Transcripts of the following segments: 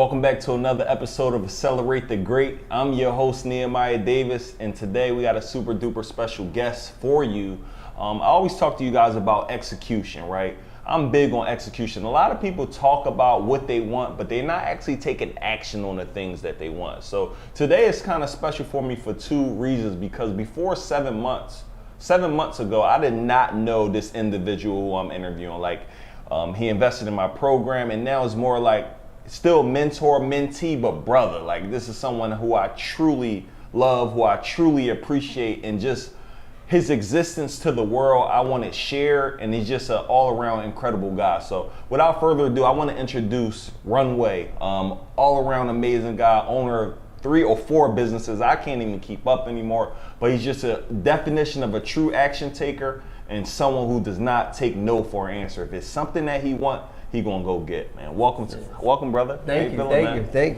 Welcome back to another episode of Accelerate the Great. I'm your host, Nehemiah Davis, and today we got a super duper special guest for you. I always talk to you guys about execution, right? I'm big on execution. A lot of people talk about what they want, but they're not actually taking action on the things that they want. So today is kind of special for me for two reasons, because before 7 months ago, I did not know this individual who I'm interviewing. He invested in my program, and now it's more like still mentor, mentee, but brother. Like, this is someone who I truly love, who I truly appreciate, and just his existence to the world, I want to share, and he's just an all-around incredible guy. So without further ado, I want to introduce Runway, all-around amazing guy, owner of 3 or 4 businesses. I can't even keep up anymore, but he's just a definition of a true action taker and someone who does not take no for an answer. If it's something that he wants, he gonna go get, man. Welcome, brother. Thank you,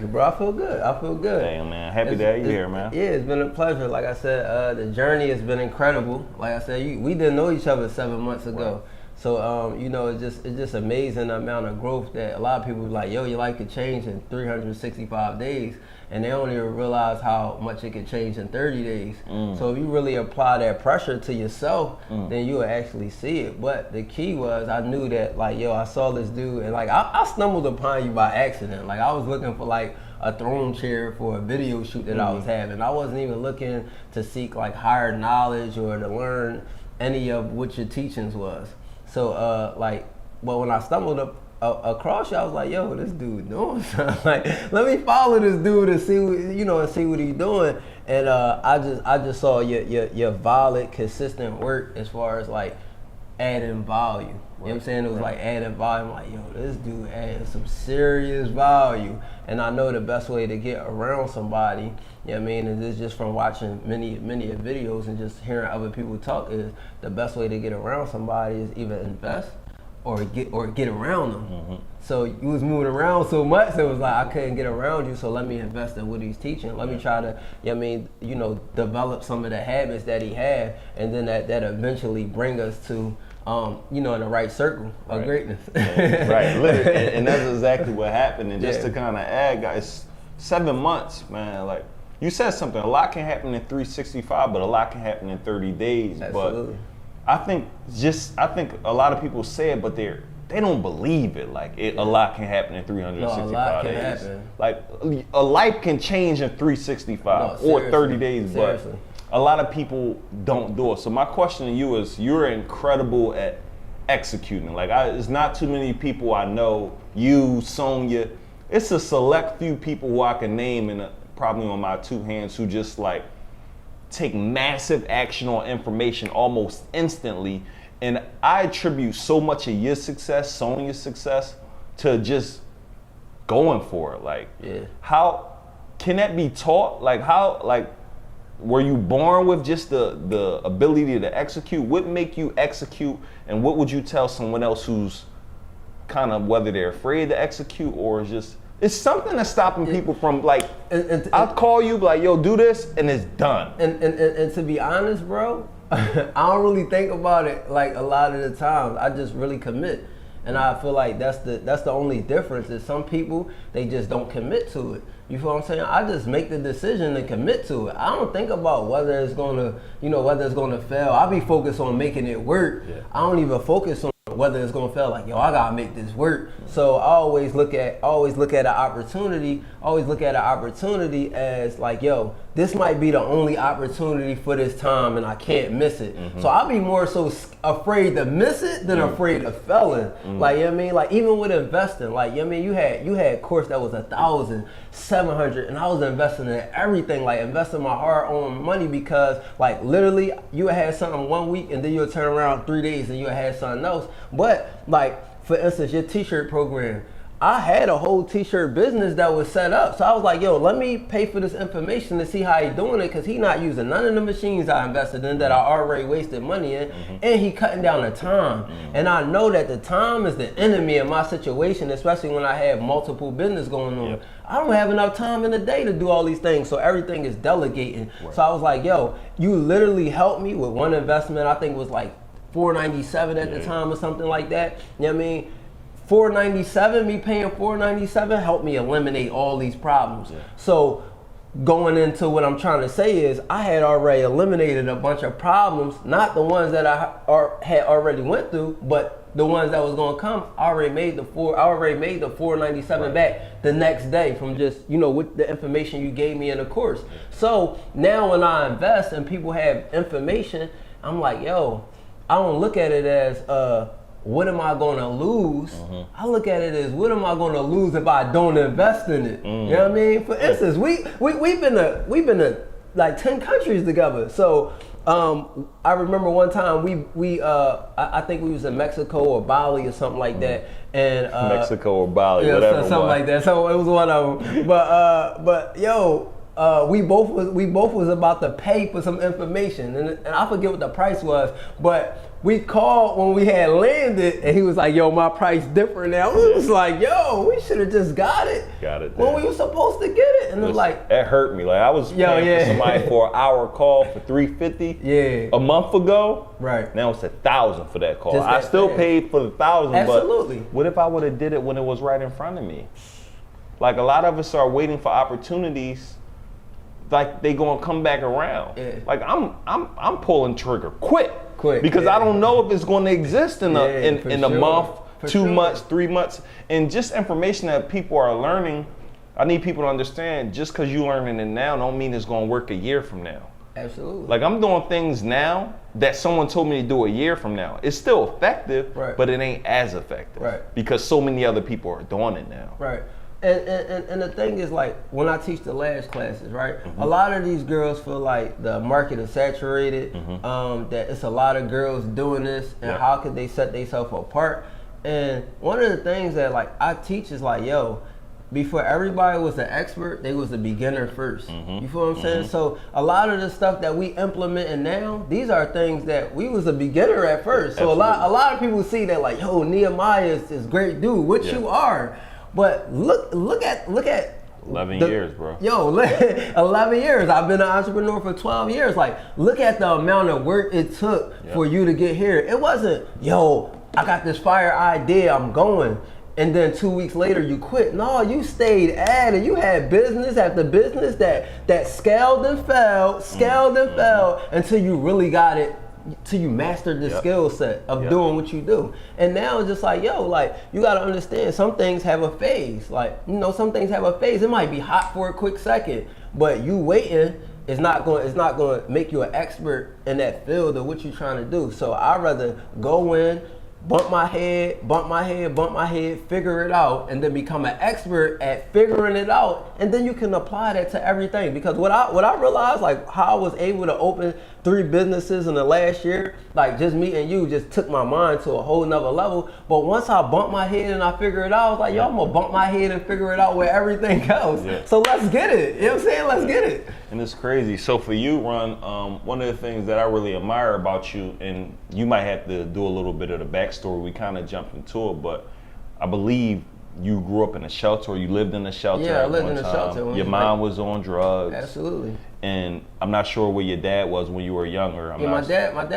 bro. I feel good. Damn, man. Happy to have you here, man. Yeah, it's been a pleasure. Like I said, the journey has been incredible. Like I said, we didn't know each other 7 months ago. Right. So, it's just amazing the amount of growth that a lot of people are like, yo, your life could change in 365 days. And they don't even realize how much it could change in 30 days. So if you really apply that pressure to yourself, then you'll actually see it. But the key was, I knew that, I saw this dude, and I stumbled upon you by accident. Like, I was looking for a throne chair for a video shoot that I was having. I wasn't even looking to seek higher knowledge or to learn any of what your teachings was. So but when I stumbled across you, I was like, yo, this dude doing something. Let me follow this dude and see what he's doing. And I just saw your valid, consistent work as far as adding value. You know what I'm saying? It was adding value. I'm like, yo, this dude adding some serious value. And I know the best way to get around somebody, you know what I mean, and this just from watching many videos and just hearing other people talk, is the best way to get around somebody is either invest or get around them. So you was moving around so much, so it was like, I couldn't get around you, so let me invest in what he's teaching. Let me try to, develop some of the habits that he had, and then that eventually bring us to, in the right circle of greatness. Right, literally, and that's exactly what happened. And just to kind of add, guys, 7 months, man, you said something, a lot can happen in 365, but a lot can happen in 30 days. Absolutely. But I think a lot of people say it, but they don't believe it. A lot can happen in 365 a lot days. Can happen. A life can change in 365 or 30 days, seriously. But a lot of people don't do it. So my question to you is, you're incredible at executing. It's not too many people I know, you, Sonia. It's a select few people who I can name, and probably on my 2 hands, who just take massive action on information almost instantly. And I attribute so much of your success, Sonia's success, to just going for it. How can that be taught? Were you born with just the ability to execute? What make you execute, and what would you tell someone else who's kind of, whether they're afraid to execute or just, it's something that's stopping people from I'll call you, yo, do this, and it's done. And to be honest, bro, I don't really think about it a lot of the times. I just really commit. And I feel like that's the only difference, is some people, they just don't commit to it. You feel what I'm saying? I just make the decision to commit to it. I don't think about whether it's gonna fail. I be focused on making it work. I don't even focus on whether it's gonna fail. I gotta make this work. So I always look at an opportunity. As yo, this might be the only opportunity for this time, and I can't miss it. So I'll be more so afraid to miss it than afraid of failing. You know what I mean? Even with investing, you know what I mean? You had a course that was 1,700, and I was investing in everything, investing my hard-earned money, because literally you had something 1 week, and then you'll turn around 3 days and you'll have something else. But for instance, your t-shirt program, I had a whole t-shirt business that was set up. So I was like, yo, let me pay for this information to see how he's doing it, because he's not using none of the machines I invested in that I already wasted money in, and he cutting down the time. And I know that the time is the enemy in my situation, especially when I have multiple business going on. I don't have enough time in the day to do all these things, so everything is delegating. So I was like, yo, you literally helped me with one investment. I think it was $497 at the time or something like that. You know what I mean? $497, me paying $497 helped me eliminate all these problems. Yeah. So going into what I'm trying to say is I had already eliminated a bunch of problems, not the ones that I had already went through, but the ones that was gonna come. I already made the $497 back the next day from just, with the information you gave me in the course. So now when I invest and people have information, I'm like, yo, I don't look at it as what am I gonna lose? I look at it as what am I gonna lose if I don't invest in it? You know what I mean? For instance, we've been to like 10 countries together. So I remember one time I think we was in Mexico or Bali or something like that, and Mexico or Bali, whatever, something like that. So it was one of them. But yo, we both was about to pay for some information, and I forget what the price was, but we called when we had landed, and he was like, yo, my price different now. We was like, yo, we should have just got it when we were supposed to get it. And it's like, it hurt me. Like I was paying for somebody for an hour call for $350 a month ago. Right. Now it's $1,000 for that call. I still paid for the $1,000. Absolutely. But what if I would have did it when it was right in front of me? Like a lot of us are waiting for opportunities, like they gonna come back around. Yeah. Like I'm pulling trigger quick. Because I don't know if it's going to exist in a month, 2 months, 3 months. And just information that people are learning, I need people to understand, just because you're learning it now don't mean it's going to work a year from now. Absolutely. Like I'm doing things now that someone told me to do a year from now. It's still effective, but it ain't as effective. Right. Because so many other people are doing it now. Right. And the thing is, like, when I teach the lash classes, right, a lot of these girls feel like the market is saturated, that it's a lot of girls doing this, and how could they set themselves apart? And one of the things that, like, I teach is like, yo, before everybody was an expert, they was a beginner first. You feel what I'm saying? So a lot of the stuff that we implementing now, these are things that we was a beginner at first. So a lot of people see that like, yo, Nehemiah is this great dude, which you are. But look at 11 years, bro. Yo, 11 years. I've been an entrepreneur for 12 years. Like, look at the amount of work it took for you to get here. It wasn't, yo, I got this fire idea, I'm going. And then 2 weeks later you quit. No, you stayed at it. You had business after business that scaled and fell until you really got it. Till you mastered the skill set of doing what you do. And now it's just like, yo, like, you gotta understand some things have a phase. Like, some things have a phase. It might be hot for a quick second, but you waiting is not going to make you an expert in that field of what you're trying to do. So I'd rather go in, bump my head, figure it out, and then become an expert at figuring it out, and then you can apply that to everything. Because what I realized, like how I was able to open 3 businesses in the last year, like just meeting you just took my mind to a whole nother level. But once I bumped my head and I figure it out, I was like, yo, I'm gonna bump my head and figure it out with everything else. So let's get it. You know what I'm saying? Let's get it. And it's crazy. So for you, Ron, one of the things that I really admire about you, and you might have to do a little bit of the backstory, we kind of jumped into it, but I believe you grew up in a shelter, or you lived in a shelter. Yeah, I lived in a shelter. Your mom was on drugs. Absolutely. And I'm not sure where your dad was when you were younger. My dad was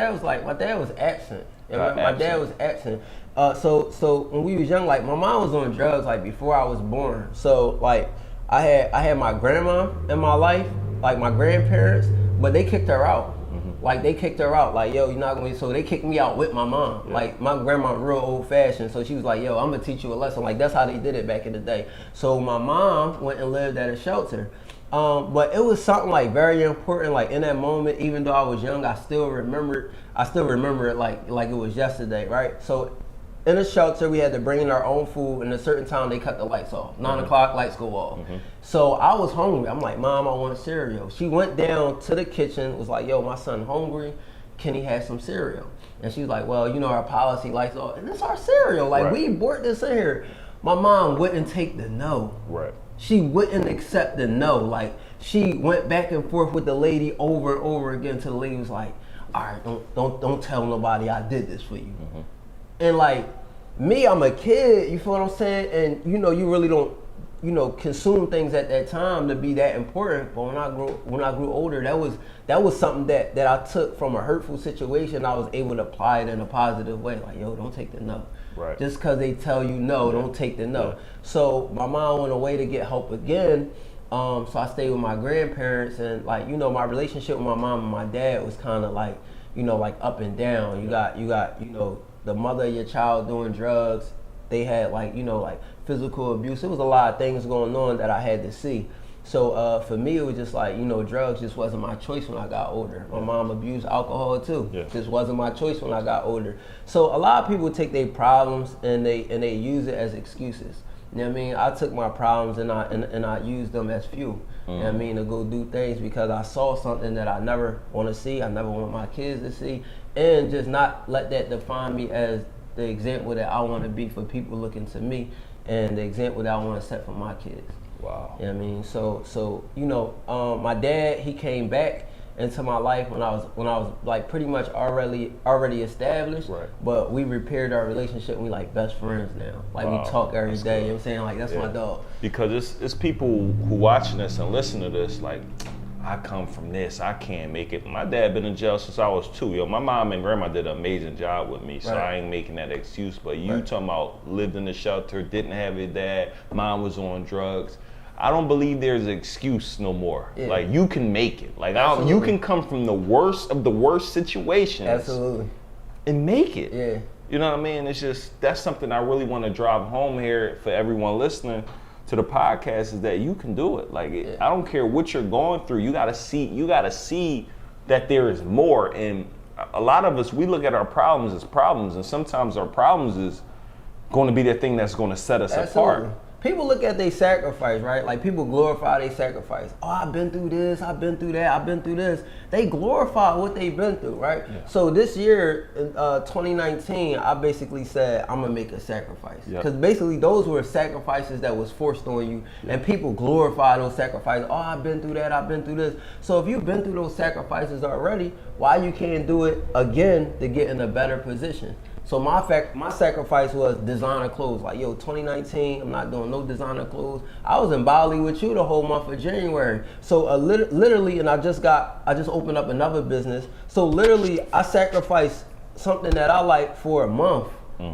absent. My dad was absent. So when we was young, like my mom was on drugs like before I was born. So like I had my grandma in my life, like my grandparents, but they kicked her out. Like they kicked her out, like, yo, you're not gonna, so they kicked me out with my mom. Like my grandma real old fashioned, so she was like, yo, I'm gonna teach you a lesson. Like that's how they did it back in the day. So my mom went and lived at a shelter. But it was something like very important, like in that moment, even though I was young, I still remember it like it was yesterday, right? So in a shelter, we had to bring in our own food, and at a certain time they cut the lights off. 9 o'clock, lights go off. So I was hungry. I'm like, Mom, I want cereal. She went down to the kitchen, was like, yo, my son hungry. Can he have some cereal? And she was like, well, our policy, lights off. And it's our cereal. Like, we brought this in here. My mom wouldn't take the no. Right. She wouldn't accept the no. Like, she went back and forth with the lady over and over again till the lady was like, all right, don't tell nobody I did this for you. And like me, I'm a kid, you feel what I'm saying? And you really don't, consume things at that time to be that important. But when I grew older, that was something that I took from a hurtful situation. I was able to apply it in a positive way. Like, yo, don't take the no. Right. Just because they tell you no, don't take the no. Yeah. So my mom went away to get help again. So I stayed with my grandparents, and like, my relationship with my mom and my dad was kind of like, like up and down. You got the mother of your child doing drugs. They had like physical abuse. It was a lot of things going on that I had to see. So for me, it was just like, drugs just wasn't my choice when I got older. My mom abused alcohol too. Yeah. Just wasn't my choice when I got older. So a lot of people take their problems and they use it as excuses. You know what I mean? I took my problems and I used them as fuel. You know what I mean? To go do things because I saw something that I never want to see. I never want my kids to see, and just not let that define me as the example that I want to be for people looking to me, and the example that I want to set for my kids. Wow. You know what I mean? So my dad, he came back into my life when I was like pretty much already established. Right. But we repaired our relationship and we like best friends now. Like we talk every day. You know what I'm saying? Like that's my dog. Because it's people who watching this and listen to this like, I come from this, I can't make it. My dad been in jail since I was 2. My mom and grandma did an amazing job with me, so I ain't making that excuse. But you talking about lived in the shelter, didn't have your dad, mom was on drugs. I don't believe there's an excuse no more. Yeah. Like you can make it. Like you can come from the worst of the worst situations. Absolutely. And make it. Yeah. You know what I mean? It's just, that's something I really want to drive home here for everyone listening to the podcast, is that you can do it. Like I don't care what you're going through. You gotta see that there is more. And a lot of us, we look at our problems as problems, and sometimes our problems is going to be the thing that's going to set us apart. People look at their sacrifice, right? Like people glorify their sacrifice. Oh, I've been through this, I've been through that, I've been through this. They glorify what they've been through, right? Yeah. So this year, 2019, I basically said, I'm gonna make a sacrifice. Because basically those were sacrifices that was forced on you, and people glorify those sacrifices. Oh, I've been through that, I've been through this. So if you've been through those sacrifices already, why you can't do it again to get in a better position? So my sacrifice was designer clothes. Like, 2019, I'm not doing no designer clothes. I was in Bali with you the whole month of January. So literally, and I just opened up another business. So literally, I sacrificed something that I like for a month,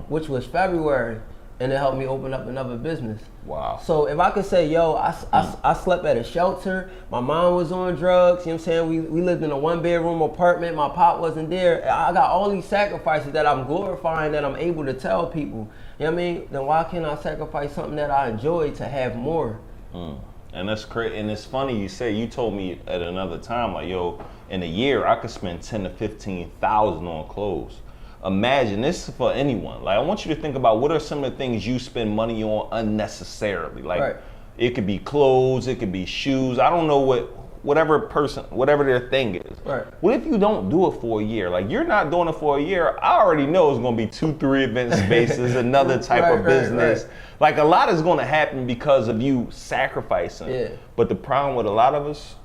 which was February, and it helped me open up another business. Wow. So if I could say, I slept at a shelter, my mom was on drugs, you know what I'm saying? We lived in a 1-bedroom apartment, my pop wasn't there. I got all these sacrifices that I'm glorifying, that I'm able to tell people. You know what I mean? Then why can't I sacrifice something that I enjoy to have more? And that's crazy. And it's funny you told me at another time, like, in a year I could spend 10 to 15,000 on clothes. Imagine, this is for anyone. Like, I want you to think about what are some of the things you spend money on unnecessarily. Like, it could be clothes, it could be shoes. I don't know whatever their thing is. Right. What if you don't do it for a year? Like, you're not doing it for a year. I already know it's going to be 2-3 event spaces, another type of business. Like, a lot is going to happen because of you sacrificing. Yeah. But the problem with a lot of us,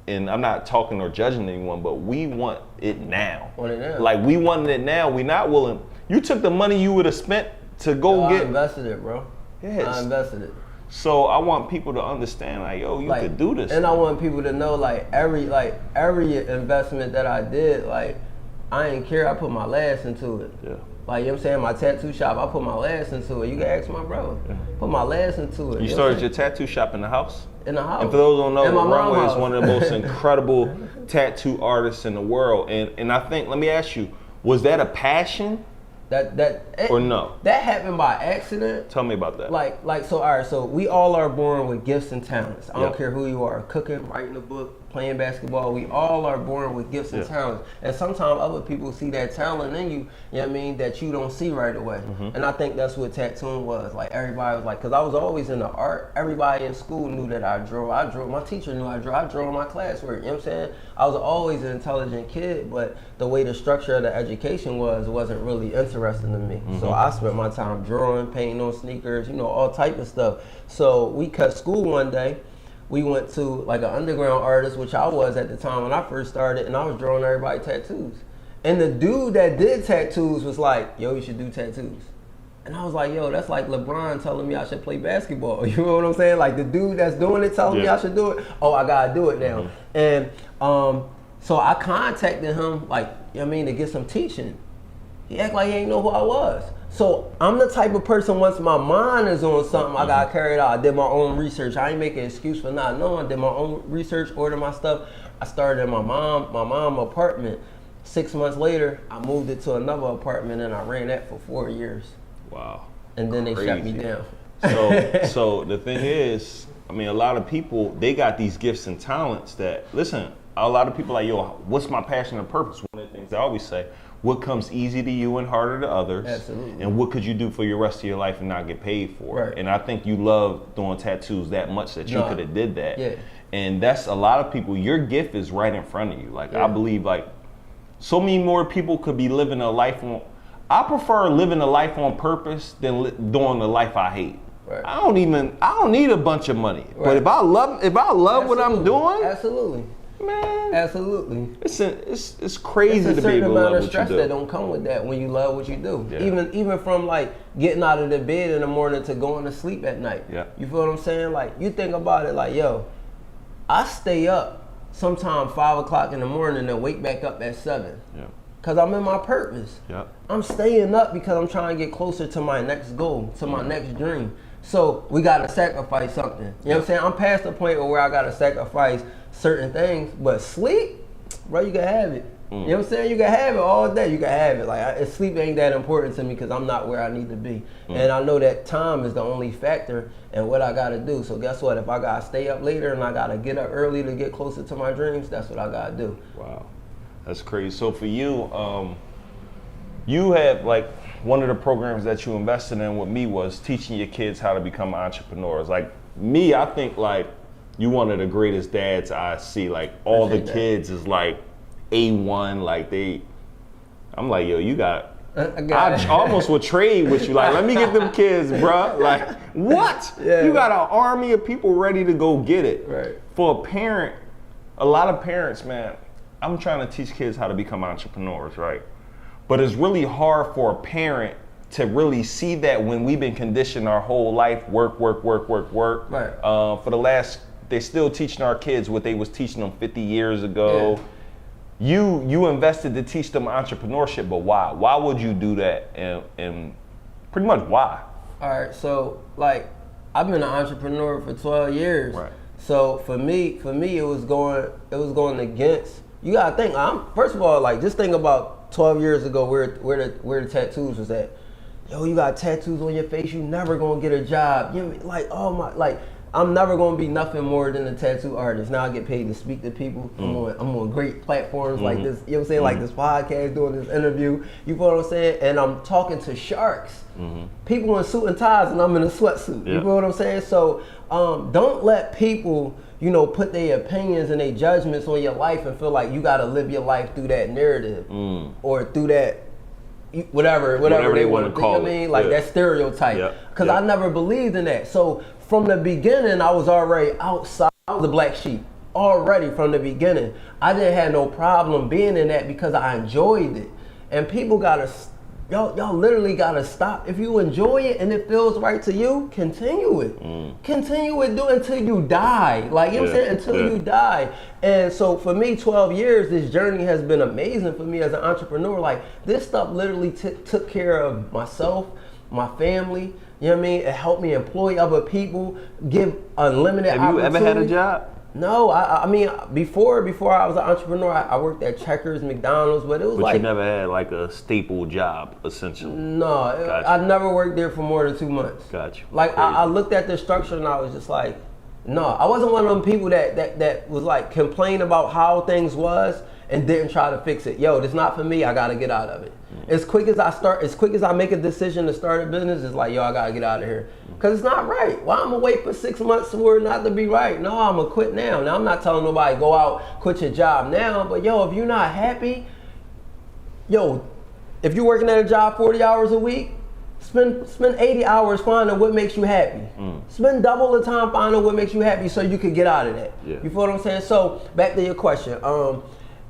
and I'm not talking or judging anyone, but we want it now. Like, we want it now. We're not willing. You took the money you would have spent to go get. I invested it, bro. Yes. I invested it. So I want people to understand, like, you could do this. And I want people to know, every investment that I did, I didn't care. I put my last into it. Yeah. Like, you know what I'm saying? My tattoo shop, I put my last into it. You can ask my brother. Put my last into it. You started your tattoo shop in the house? In the house. And for those who don't know, Runway is one of the most incredible tattoo artists in the world. And I think, let me ask you, was that a passion? Or no? That happened by accident. Tell me about that. So we all are born with gifts and talents. I don't care who you are, cooking, writing a book, playing basketball. We all are born with gifts and talents. And sometimes other people see that talent in you, you know what I mean, that you don't see right away. And I think that's what tattooing was. Like, everybody was like, because I was always into art. Everybody in school knew that I drew. My teacher knew I drew. I drew in my classwork, you know what I'm saying? I was always an intelligent kid, but the way the structure of the education wasn't really interesting to me. So I spent my time drawing, painting on sneakers, all type of stuff. So we cut school one day. We went to like an underground artist, which I was at the time when I first started, and I was drawing everybody tattoos. And the dude that did tattoos was like, yo, you should do tattoos. And I was like, yo, that's like LeBron telling me I should play basketball. You know what I'm saying? Like the dude that's doing it telling me I should do it. Oh, I gotta do it now. And so I contacted him, like, you know what I mean, to get some teaching. He act like he ain't know who I was. So I'm the type of person, once my mind is on something, I gotta carry it out. I did my own research. I ain't making an excuse for not knowing. I did my own research, ordered my stuff. I started in my mom apartment. 6 months later, I moved it to another apartment and I ran that for 4 years. Wow. And then they shut me down. So the thing is, I mean, a lot of people, they got these gifts and talents that, listen, a lot of people are like, yo, what's my passion and purpose? One of the things I always say, what comes easy to you and harder to others? Absolutely. And what could you do for your rest of your life and not get paid for? Right. And I think you love doing tattoos that much that you could have did that. Yeah. And that's a lot of people, your gift is right in front of you. Like, I believe, like, so many more people could be living a life on, I prefer living a life on purpose than doing the life I hate. Right. I don't need a bunch of money. Right. But if I love what I'm doing, absolutely, man, absolutely, it's crazy it's to be able to love what you do. It's a certain amount of stress that don't come with that when you love what you do. Yeah. Even from like getting out of the bed in the morning to going to sleep at night. Yeah. You feel what I'm saying? Like, you think about it, like, yo, I stay up sometime 5 o'clock in the morning and wake back up at 7. Yeah. Cause I'm in my purpose. Yeah. I'm staying up because I'm trying to get closer to my next goal, to my next dream. So we gotta sacrifice something. You know what I'm saying? I'm past the point where I gotta sacrifice certain things, but sleep, bro, you can have it. You know what I'm saying? You can have it all day. You can have it. Like, sleep ain't that important to me because I'm not where I need to be. And I know that time is the only factor in what I gotta do. So guess what? If I gotta stay up later and I gotta get up early to get closer to my dreams, that's what I gotta do. Wow. That's crazy. So for you, you had, like, one of the programs that you invested in with me was teaching your kids how to become entrepreneurs. Like me, I think like you one of the greatest dads I see. Like all the kids is like A1. Like I'm like, yo, you got. I almost would trade with you. Like, let me get them kids, bruh. Like, what? Yeah. You got an army of people ready to go get it. Right. For a parent, a lot of parents, man. I'm trying to teach kids how to become entrepreneurs, right? But it's really hard for a parent to really see that when we've been conditioned our whole life, work. Right. They're still teaching our kids what they was teaching them 50 years ago. Yeah. You invested to teach them entrepreneurship, but why? Why would you do that? And pretty much why? All right, so like I've been an entrepreneur for 12 years. Right. So for me, it was going against. You gotta think. First of all, like, just think about 12 years ago where the tattoos was at. Yo, you got tattoos on your face. You never gonna get a job. You know, like, oh my, like, I'm never gonna be nothing more than a tattoo artist. Now I get paid to speak to people. I'm on great platforms like this. You know what I'm saying? Like this podcast, doing this interview. You know what I'm saying? And I'm talking to sharks. People in suit and ties, and I'm in a sweatsuit. You know what I'm saying? So don't let people, put their opinions and their judgments on your life and feel like you got to live your life through that narrative or through that whatever they want to call it. I mean, like that stereotype. Because I never believed in that. So from the beginning, I was already outside. I was a black sheep already from the beginning. I didn't have no problem being in that because I enjoyed it. And people gotta. Y'all literally gotta stop. If you enjoy it and it feels right to you, continue it. Continue it, do it until you die. Like, you know what I'm saying? Until you die. And so for me, 12 years, this journey has been amazing for me as an entrepreneur. Like, this stuff literally took care of myself, my family. You know what I mean? It helped me employ other people, give unlimited opportunity. Have you ever had a job? No, I mean, before I was an entrepreneur, I worked at Checkers, McDonald's, but it was But you never had like a staple job, essentially. No, I never worked there for more than 2 months. Gotcha. Like, I looked at the structure and I was just like, no, I wasn't one of them people that was like complain about how things was and didn't try to fix it. Yo, this not for me. I gotta get out of it. As quick as I make a decision to start a business, it's like, yo, I gotta get out of here. Cause it's not right. Why I'm gonna wait for 6 months for it not to be right? No, I'm gonna quit now. Now I'm not telling nobody go out, quit your job now. But yo, if you're not happy, if you're working at a job 40 hours a week, spend 80 hours finding what makes you happy. Spend double the time finding what makes you happy so you can get out of that. Yeah. You feel what I'm saying? So back to your question.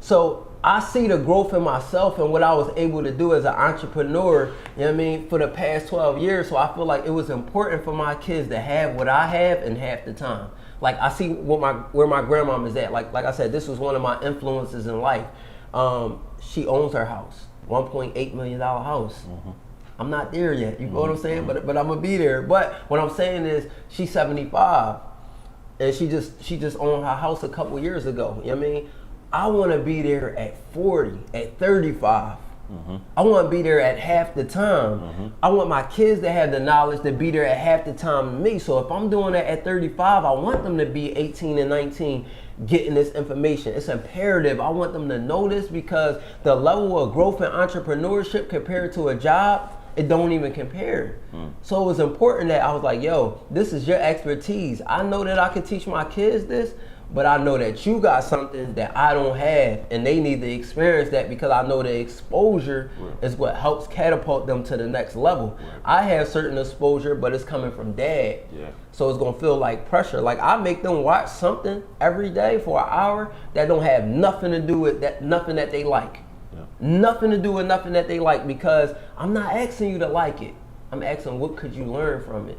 So I see the growth in myself and what I was able to do as an entrepreneur, you know what I mean, for the past 12 years. So I feel like it was important for my kids to have what I have in half the time. Like I see where my grandmom is at. Like I said, this was one of my influences in life. She owns her house, $1.8 million house. Mm-hmm. I'm not there yet. You know what I'm saying? But I'm gonna be there. But what I'm saying is, she's 75, and she just owned her house a couple years ago. You know what I mean? I want to be there at 40, at 35. Mm-hmm. I want to be there at half the time. Mm-hmm. I want my kids to have the knowledge to be there at half the time to me. So if I'm doing that at 35, I want them to be 18 and 19 getting this information. It's imperative. I want them to know this, because the level of growth in entrepreneurship compared to a job, it don't even compare. So it was important that I was like, yo, this is your expertise. I know that I can teach my kids this, but I know that you got something that I don't have, and they need to experience that, because I know the exposure is what helps catapult them to the next level. I have certain exposure, but it's coming from dad. So it's gonna feel like pressure. Like I make them watch something every day for an hour that don't have nothing to do with that, nothing that they like. Nothing to do with nothing that they like, because I'm not asking you to like it. I'm asking, what could you learn from it?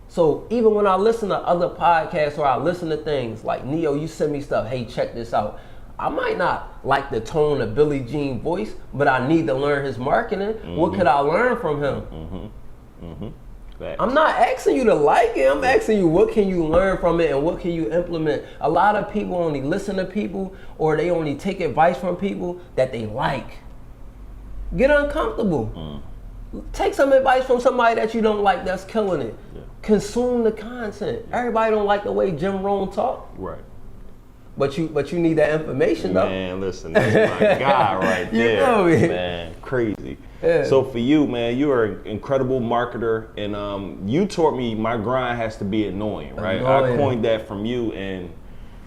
So even when I listen to other podcasts, or I listen to things like, Neo, you send me stuff, hey, check this out. I might not like the tone of Billie Jean voice, but I need to learn his marketing. What could I learn from him? I'm not asking you to like it. I'm asking you, what can you learn from it and what can you implement? A lot of people only listen to people, or they only take advice from people that they like. Get uncomfortable. Take some advice from somebody that you don't like that's killing it. Consume the content. Everybody don't like the way Jim Rohn talk. But you need that information, though. Man, listen, that's my guy right there. You know me. Man, crazy. So for you, man, you are an incredible marketer, and you taught me my grind has to be annoying, right? I coined that from you, and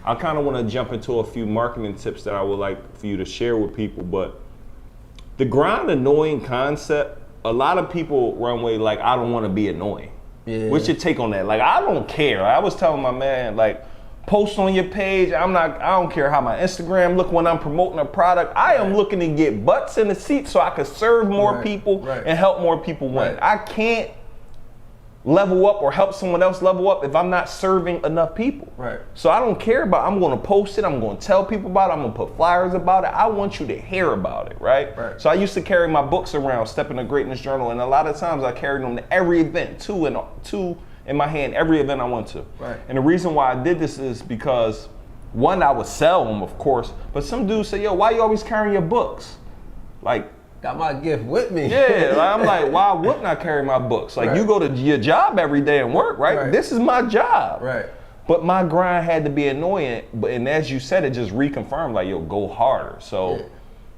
I kind of want to jump into a few marketing tips that I would like for you to share with people. But the grind annoying concept, a lot of people, Runway, like, I don't want to be annoying. What's your take on that? Like, I don't care. I was telling my man, like, post on your page. I don't care how my Instagram look when I'm promoting a product. I am looking to get butts in the seat so I can serve more people and help more people win. I can't level up or help someone else level up if I'm not serving enough people. So I don't care about, I'm going to post it, I'm going to tell people about it, I'm going to put flyers about it. I want you to hear about it, right? So I used to carry my books around, Step Into Greatness Journal, and a lot of times I carried them to every event, two in my hand, every event I went to. And the reason why I did this is because, one, I would sell them, of course, but some dudes say, yo, why you always carrying your books? Like, got my gift with me. Yeah, like, I'm like, why wouldn't I carry my books? Like, you go to your job every day and work, right? This is my job. But my grind had to be annoying, and as you said, it just reconfirmed, like, yo, go harder. So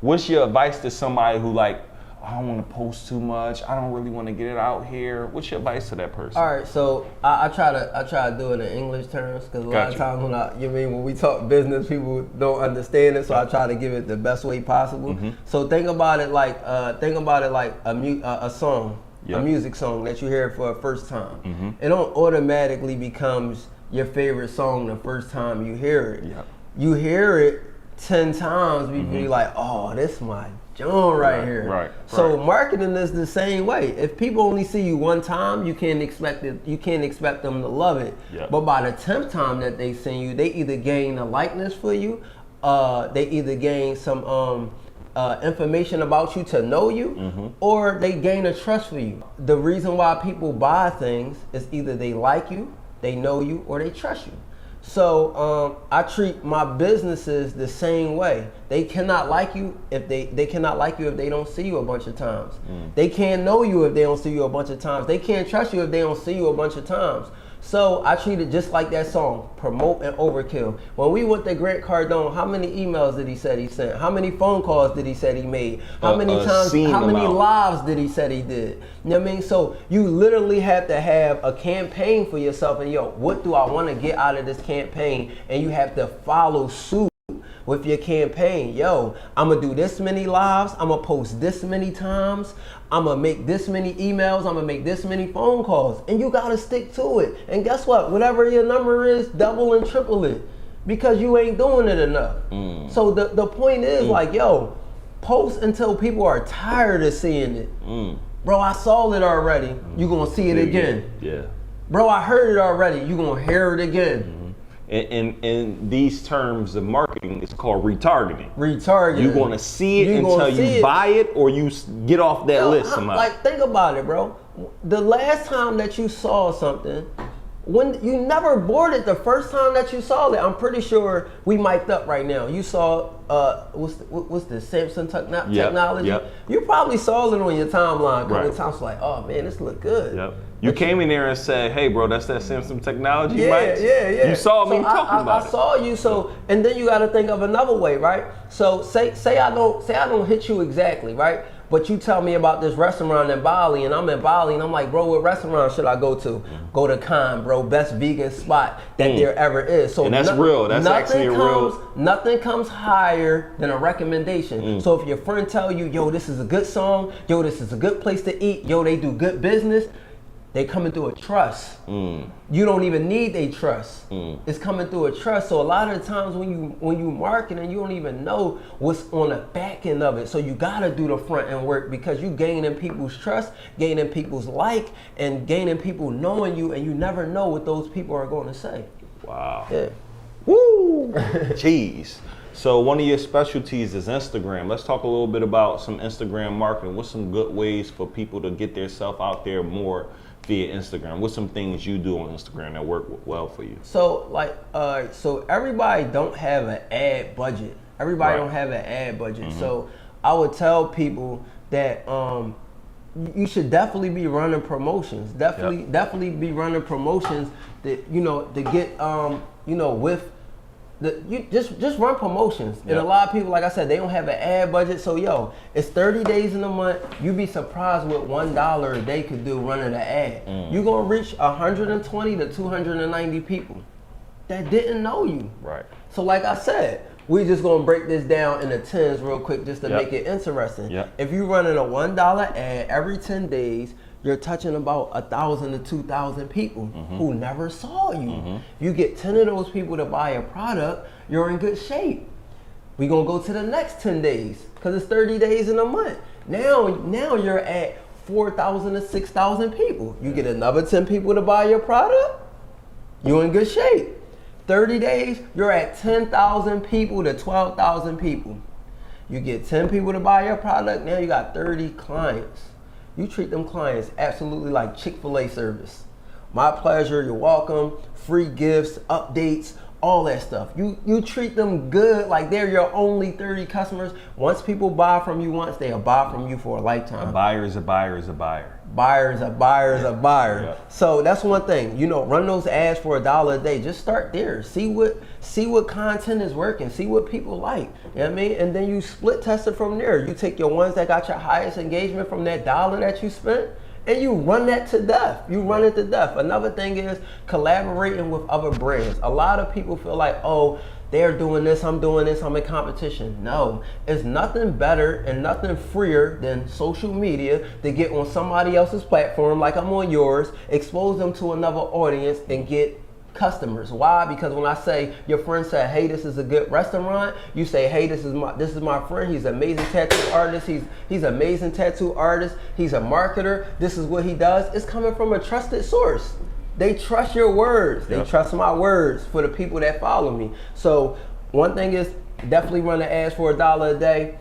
what's your advice to somebody who, like, I don't want to post too much, I don't really want to get it out here? What's your advice to that person? All right, so I try to do it in English terms, because a lot of times when we talk business, people don't understand it. So I try to give it the best way possible. So think about it like a song, a music song that you hear for the first time. It don't automatically becomes your favorite song the first time you hear it. You hear it 10 times before you're like, oh, this my John right here. So marketing is the same way. If people only see you one time, you can't expect them to love it. But by the 10th time that they see you, they either gain a likeness for you, they either gain some information about you to know you, or they gain a trust for you. The reason why people buy things is either they like you, they know you, or they trust you. So I treat my businesses the same way. They cannot like you if they cannot like you if they don't see you a bunch of times. They can't know you if they don't see you a bunch of times. They can't trust you if they don't see you a bunch of times. So I treat it just like that song, promote and overkill. When we went to Grant Cardone, how many emails did he say he sent? How many phone calls did he say he made? How many times, how many lives did he say he did? You know what I mean? So you literally have to have a campaign for yourself, and yo, what do I want to get out of this campaign? And you have to follow suit with your campaign. Yo, I'm gonna do this many lives, I'm gonna post this many times, I'm gonna make this many emails, I'm gonna make this many phone calls, and you gotta stick to it. And guess what? Whatever your number is, double and triple it. because you ain't doing it enough. So the point is like, yo, post until people are tired of seeing it. Bro, I saw it already. You gonna see it again. Yeah. Bro, I heard it already. You gonna hear it again. In these terms of marketing, it's called retargeting. Retargeting. You're gonna see it until you buy it or you get off that list somehow. Like, think about it, bro. The last time that you saw something, when you never bought it the first time that you saw it, I'm pretty sure we mic'd up right now. You saw what's the Samsung technology? Yep. You probably saw it on your timeline a couple Right. times, like, oh man, this look good. Yep. You came in there and said, "Hey, bro, that's that Samsung technology, Yeah, Mike." yeah. You saw me talking about it. I saw you. So, and then you got to think of another way, right? So, say I don't hit you exactly, right? But you tell me about this restaurant in Bali, and I'm in Bali, and I'm like, bro, what restaurant should I go to? Go to Khan, bro, best vegan spot that there ever is. So, and that's real. That's actually real. Nothing comes higher than a recommendation. So if your friend tell you, yo, this is a good song, yo, this is a good place to eat, yo, they do good business, they coming through a trust. You don't even need a trust. It's coming through a trust. So a lot of the times when you marketing, you don't even know what's on the back end of it. So you gotta do the front end work because you gaining people's trust, gaining people's like, and gaining people knowing you, and you never know what those people are going to say. Wow. Yeah. Woo! Jeez. So one of your specialties is Instagram. Let's talk a little bit about some Instagram marketing. What's some good ways for people to get themselves out there more via Instagram? What's some things you do on Instagram that work well for you? So so everybody don't have an ad budget. Everybody don't have an ad budget. So I would tell people that you should definitely be running promotions. Definitely be running promotions that to get with you just run promotions. And a lot of people, like I said, they don't have an ad budget. So yo, it's 30 days in a month. You'd be surprised what $1 a day could do running an ad. You're gonna reach 120 to 290 people that didn't know you. Right. So like I said, we just gonna break this down into tens real quick just to make it interesting. If you're running a $1 ad every 10 days, you're touching about 1,000 to 2,000 people who never saw you. You get 10 of those people to buy a product, you're in good shape. We gonna go to the next 10 days because it's 30 days in a month. Now you're at 4,000 to 6,000 people. You get another 10 people to buy your product, you're in good shape. 30 days, you're at 10,000 people to 12,000 people. You get 10 people to buy your product, now you got 30 clients. You treat them clients absolutely like Chick-fil-A service. My pleasure, you're welcome, free gifts, updates, all that stuff. You treat them good like they're your only 30 customers. Once people buy from you once, they'll buy from you for a lifetime. A buyer is a buyer is a buyer. Buyer is a buyer is a buyer. So that's one thing. Run those ads for $1 a day. Just start there. See what content is working. See what people like. You know what I mean? And then you split test it from there. You take your ones that got your highest engagement from that $1 that you spent, and you run that to death. You run it to death. Another thing is collaborating with other brands. A lot of people feel like, oh, they're doing this, I'm doing this, I'm in competition. No, it's nothing better and nothing freer than social media to get on somebody else's platform like I'm on yours, expose them to another audience and get customers. Why? Because when I say your friend said, hey, this is a good restaurant, you say, hey, this is my friend, he's an amazing tattoo artist, he's an amazing tattoo artist, he's a marketer, this is what he does. It's coming from a trusted source. They trust your words. They trust my words for the people that follow me. So one thing is definitely run the ads for $1 a day.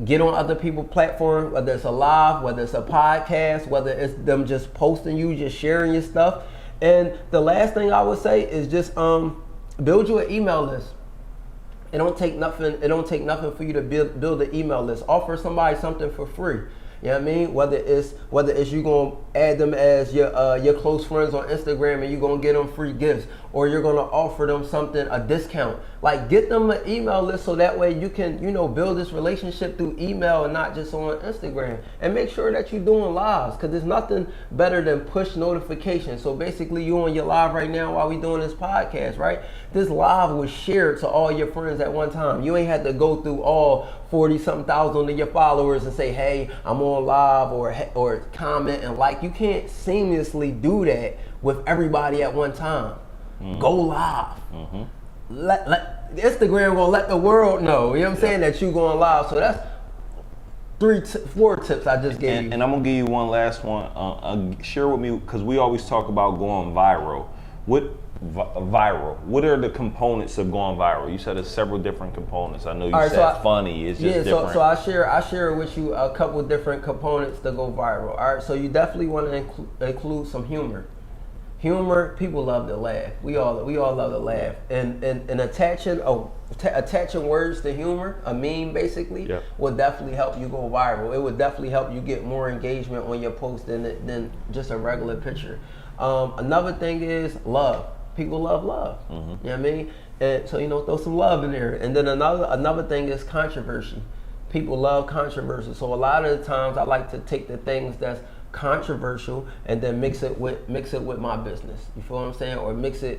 Get on other people's platforms, whether it's a live, whether it's a podcast, whether it's them just posting you, just sharing your stuff. And the last thing I would say is just build you an email list. It don't take nothing for you to build an email list. Offer somebody something for free. You know what I mean? Whether it's you gonna add them as your close friends on Instagram and you're gonna get them free gifts, or you're gonna offer them something, a discount. Like, get them an email list so that way you can, build this relationship through email and not just on Instagram. And make sure that you're doing lives, because there's nothing better than push notifications. So basically, you on your live right now while we doing this podcast, right? This live was shared to all your friends at one time. You ain't had to go through all 40-something thousand of your followers and say, hey, I'm on live, or comment and like. You can't seamlessly do that with everybody at one time. Go live. Instagram gonna let the world know. You know what I'm saying, that you going live. So that's 4 tips I just gave you. And I'm gonna give you one last one. Share with me, because we always talk about going viral. What are the components of going viral? You said there's several different components. I know you said funny. It's just different. So I share with you a couple different components to go viral. All right, so you definitely want to include some humor. Humor, people love to laugh. We all love to laugh, and attaching words to humor, a meme basically, will definitely help you go viral. It would definitely help you get more engagement on your post than just a regular picture. Another thing is love. People love love. You know what I mean? And so, throw some love in there. And then another thing is controversy. People love controversy. So a lot of the times I like to take the things that's controversial and then mix it with my business. You feel what I'm saying? Or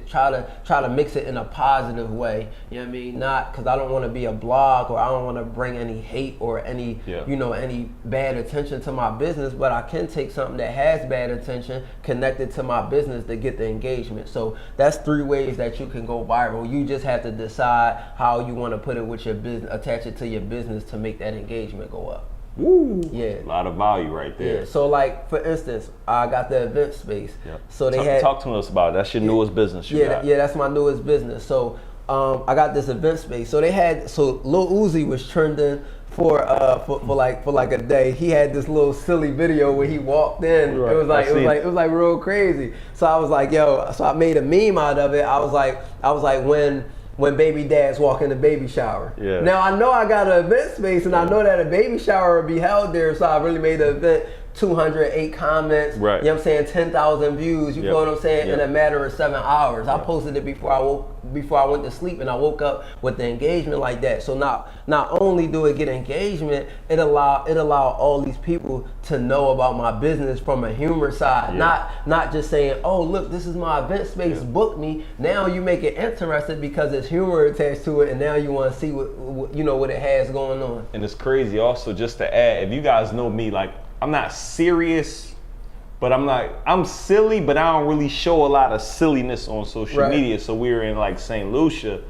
try to mix it in a positive way. You know what I mean? Not because I don't want to be a blog, or I don't want to bring any hate or any any bad attention to my business, but I can take something that has bad attention, connect it to my business to get the engagement. So that's 3 ways that you can go viral. You just have to decide how you want to put it with your business, attach it to your business to make that engagement go up. Woo! Yeah, a lot of value right there. Yeah. So, like for instance, I got the event space. Yep. So they talk to us about it. That's your newest business. Yeah, that's my newest business. So, I got this event space. So Lil Uzi was trending for like a day. He had this little silly video where he walked in. Right. It was like real crazy. So I was like, yo. So I made a meme out of it. I was like when baby dads walk in the baby shower. Yeah. Now I know I got an event space, and I know that a baby shower will be held there, so I really made the event 208 comments, right. You know what I'm saying, 10,000 views, you know what I'm saying, in a matter of 7 hours. I posted it before I went to sleep, and I woke up with the engagement like that. So not only do it get engagement, it allow all these people to know about my business from a humor side, not just saying, oh look, this is my event space, book me. Now you make it interesting because there's humor attached to it, and now you want to see what it has going on. And it's crazy also, just to add, if you guys know me, like, I'm not serious, but I'm silly, but I don't really show a lot of silliness on social media. So we were in like St. Lucia,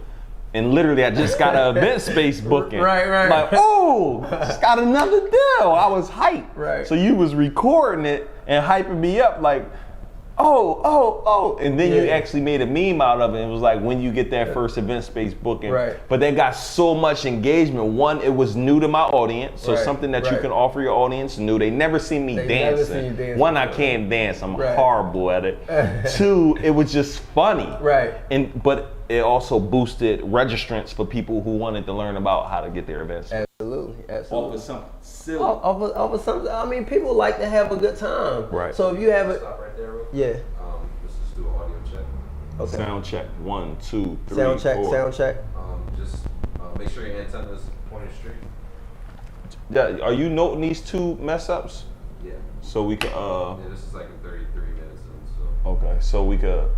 and literally I just got an event space booking. Right. Like, oh, just got another deal. I was hyped. Right. So you was recording it and hyping me up like, oh. And then you actually made a meme out of it. It was like, when you get that first event space booking. Right. But they got so much engagement. One, it was new to my audience. So something that you can offer your audience new. They never seen me dancing. One, I can't dance. I'm horrible at it. 2, it was just funny. Right. But it also boosted registrants for people who wanted to learn about how to get their events. Absolutely. Off of something silly. Off of something. I mean, people like to have a good time. Right. So if you have it. Stop right there, real quick. Yeah. Let's just do an audio check. Okay. Sound check. 1, 2, 3, Sound check. 4. Sound check. Just make sure your antenna's pointed straight. Yeah, are you noting these 2 mess ups? Yeah. So we could Yeah, this is like 33 minutes in, so. Okay, so we could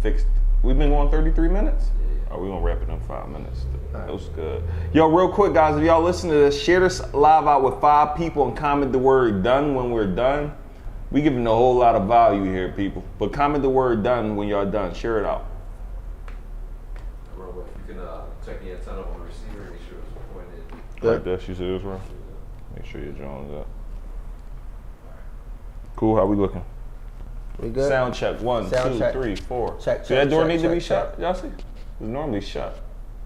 fix. We've been going 33 minutes? Yeah. Are we gonna wrap it in 5 minutes? That was good. Yo, real quick, guys, if y'all listen to this, share this live out with 5 people and comment the word done when we're done. We giving a whole lot of value here, people. But comment the word done when y'all done. Share it out. Real quick, you can check the antenna on the receiver, make sure it's pointed. Like this, you see this, bro? Make sure your Jones up. Cool, how we looking? We good? Sound check. 1, Sound 2, check. 3, 4. Check, Do that door check, need to be check, shut? Y'all see? It's normally shut.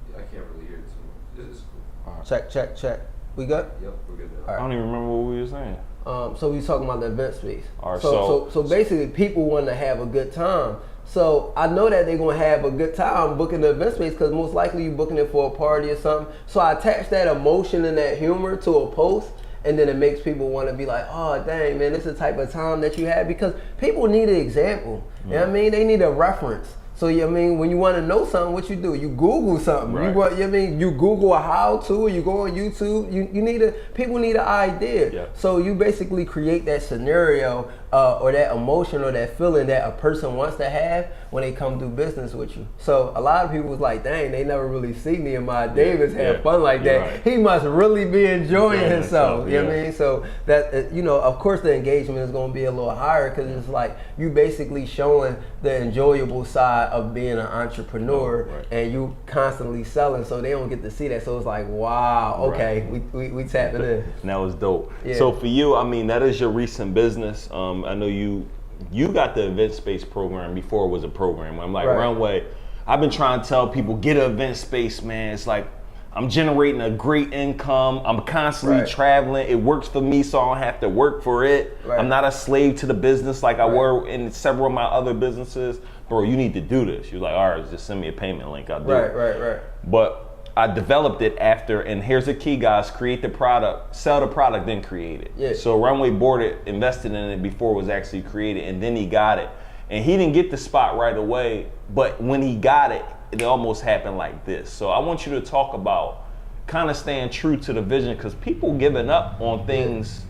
Yeah, I can't really hear it too much. This is cool. Check. We good? Yep, we're good now. All I don't even remember what we were saying. So we was talking about the event space. All right, so basically people want to have a good time. So I know that they're going to have a good time booking the event space because most likely you're booking it for a party or something. So I attach that emotion and that humor to a post, and then it makes people want to be like, oh, dang, man, this is the type of time that you have, because people need an example. You know what I mean? They need a reference. So, you know what I mean, when you want to know something, what you do? You Google something. Right. You Google a how-to, you go on YouTube. People need an idea. Yeah. So you basically create that scenario or that emotion or that feeling that a person wants to have when they come do business with you. So a lot of people was like, dang, they never really see Nehemiah Davis have fun like that. Right. He must really be enjoying himself. You know what I Yeah. mean? So that, you know, of course the engagement is going to be a little higher because it's like you basically showing the enjoyable side of being an entrepreneur, right. and you constantly selling, so they don't get to see that. So it's like, wow, okay, we tapping in. And that was dope. Yeah. So for you, I mean, that is your recent business. I know you got the event space program before it was a program. I'm like, Right. Runway, I've been trying to tell people, get an event space, man. It's like, I'm generating a great income. I'm constantly Right. traveling. It works for me, so I don't have to work for it. Right. I'm not a slave to the business like I Right. were in several of my other businesses. Bro, you need to do this. You're like, all right, just send me a payment link. I'll do it. Right. But I developed it after, and here's the key, guys: create the product, sell the product, then create it. Yeah. So Runway bought it, invested in it before it was actually created, and then he got it. And he didn't get the spot right away, but when he got it, it almost happened like this. So I want you to talk about kind of staying true to the vision, because people giving up on things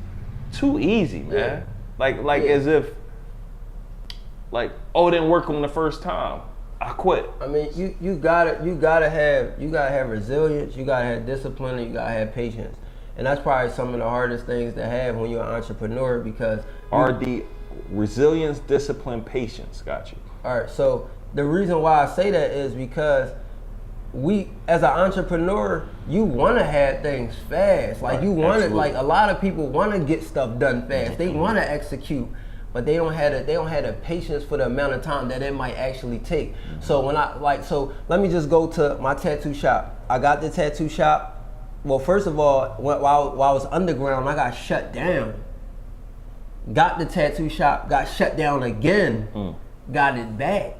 too easy, man. Yeah. Like Yeah. as if, like, oh, it didn't work on the first time, I quit. I mean, you gotta have resilience, you gotta have discipline, and you gotta have patience, and that's probably some of the hardest things to have when you're an entrepreneur because RD, resilience, discipline, patience. Got you. all right. So the reason why I say that is because we, as an entrepreneur, you want to have things fast. Like you want it. Like a lot of people want to get stuff done fast. They want to execute, but they don't have the patience for the amount of time that it might actually take. So when so let me just go to my tattoo shop. I got the tattoo shop. Well, first of all, while I was underground, I got shut down. Got the tattoo shop, got shut down again. Got it back.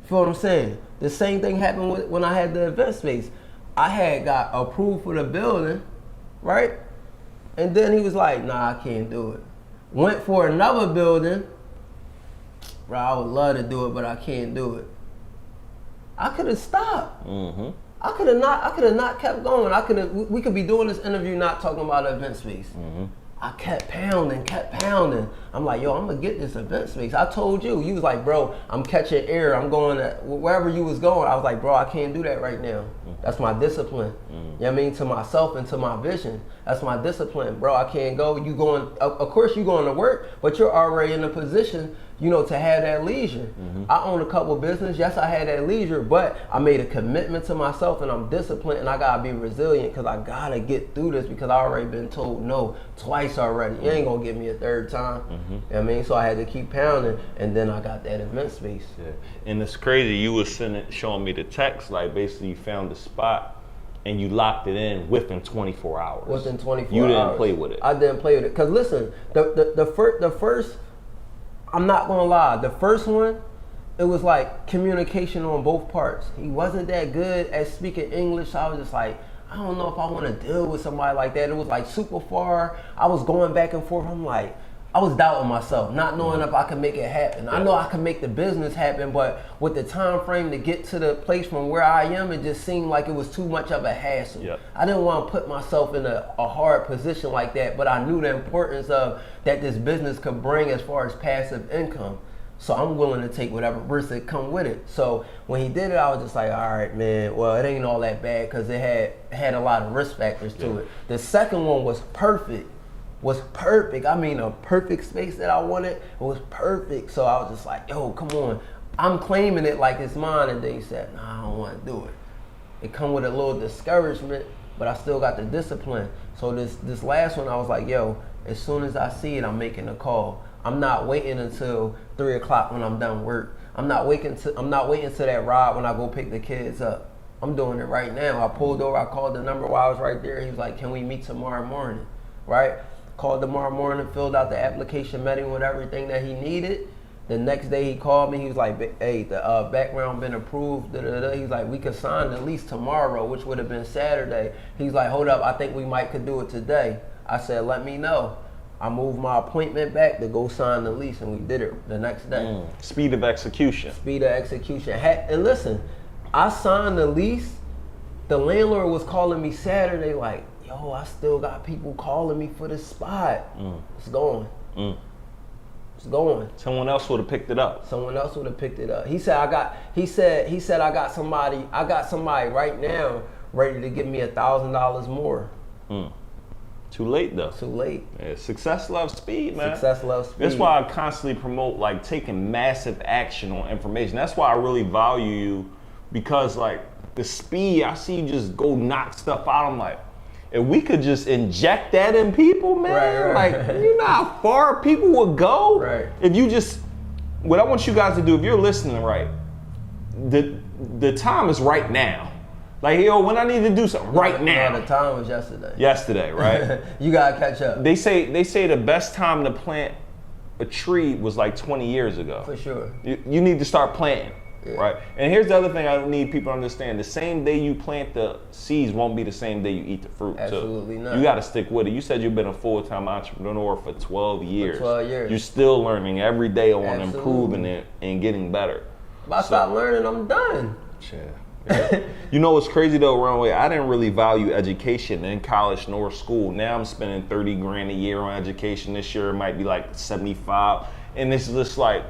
Feel what I'm saying? The same thing happened when I had the event space. I had got approved for the building, right? And then he was like, nah, I can't do it. Went for another building. Bro, I would love to do it, but I can't do it. I could have stopped. Mm-hmm. I could have not kept going. We could be doing this interview not talking about event space. Mm-hmm. I kept pounding. I'm like, yo, I'm gonna get this event space. I told you. You was like, bro, I'm catching air. I'm going to wherever you was going. I was like, bro, I can't do that right now. That's my discipline. You know what I mean? To myself and to my vision. That's my discipline. Bro, I can't go. You going, of course you going to work, but you're already in a position, you know, to have that leisure. I own a couple businesses. Yes, I had that leisure, but I made a commitment to myself and I'm disciplined and I gotta be resilient because I gotta get through this because I already been told no twice already. You ain't gonna get me a third time. You know what I mean? So I had to keep pounding and then I got that event space. Yeah. And it's crazy. You was showing me the text, like basically you found the spot and you locked it in within 24 hours. Within 24 hours. You didn't play with it. I didn't play with it. Cause listen, the first, I'm not gonna lie, the first one, it was like communication on both parts. He wasn't that good at speaking English, so I was just like, I don't know if I want to deal with somebody like that. It was like super far. I was going back and forth. I'm like, I was doubting myself, not knowing if I could make it happen. I know I could make the business happen, but with the time frame to get to the place from where I am, it just seemed like it was too much of a hassle. Yep. I didn't want to put myself in a hard position like that, but I knew the importance of that this business could bring as far as passive income. So I'm willing to take whatever risk that come with it. So when he did it, I was just like, all right, man, well, it ain't all that bad because it had a lot of risk factors to it. The second one was perfect. I mean, a perfect space that I wanted. It was perfect. So I was just like, yo, come on. I'm claiming it like it's mine. And then he said, nah, I don't want to do it. It come with a little discouragement, but I still got the discipline. So this last one, I was like, yo, as soon as I see it, I'm making a call. I'm not waiting until 3 o'clock when I'm done work. I'm not waiting till that ride when I go pick the kids up. I'm doing it right now. I pulled over, I called the number while I was right there. He was like, can we meet tomorrow morning? Right? Called tomorrow morning, filled out the application, met him with everything that he needed. The next day he called me, he was like, hey, the background been approved, He's like, we could sign the lease tomorrow, which would have been Saturday. He's like, hold up, I think we could do it today. I said, let me know. I moved my appointment back to go sign the lease and we did it the next day. Speed of execution. And listen, I signed the lease. The landlord was calling me Saturday like, yo, I still got people calling me for this spot. It's going. going. Someone else would have picked it up. Someone else would have picked it up. He said I got somebody right now ready to give me $1,000 more. Too late though. Too late. Yeah, success loves speed, man. Success loves speed. That's why I constantly promote like taking massive action on information. That's why I really value you, because like the speed, I see you just go knock stuff out. I'm like, if we could just inject that in people, man, right. like you know how far people would go. Right. If you just, what I want you guys to do, if you're listening right, the time is right now. Like, yo, when I need to do something right now. No, the time was yesterday. Yesterday, right? You gotta catch up. They say the best time to plant a tree was like 20 years ago. For sure. You need to start planting, right? And here's the other thing I need people to understand. The same day you plant the seeds won't be the same day you eat the fruit. Absolutely not. You gotta stick with it. You said you've been a full-time entrepreneur for 12 years. For 12 years. You're still learning every day on Absolutely. improving it and getting better. If I stop learning, I'm done. Yeah. You know what's crazy though, Runway? I didn't really value education in college nor school. Now I'm spending 30 grand a year on education. This year it might be like 75. And it's just like,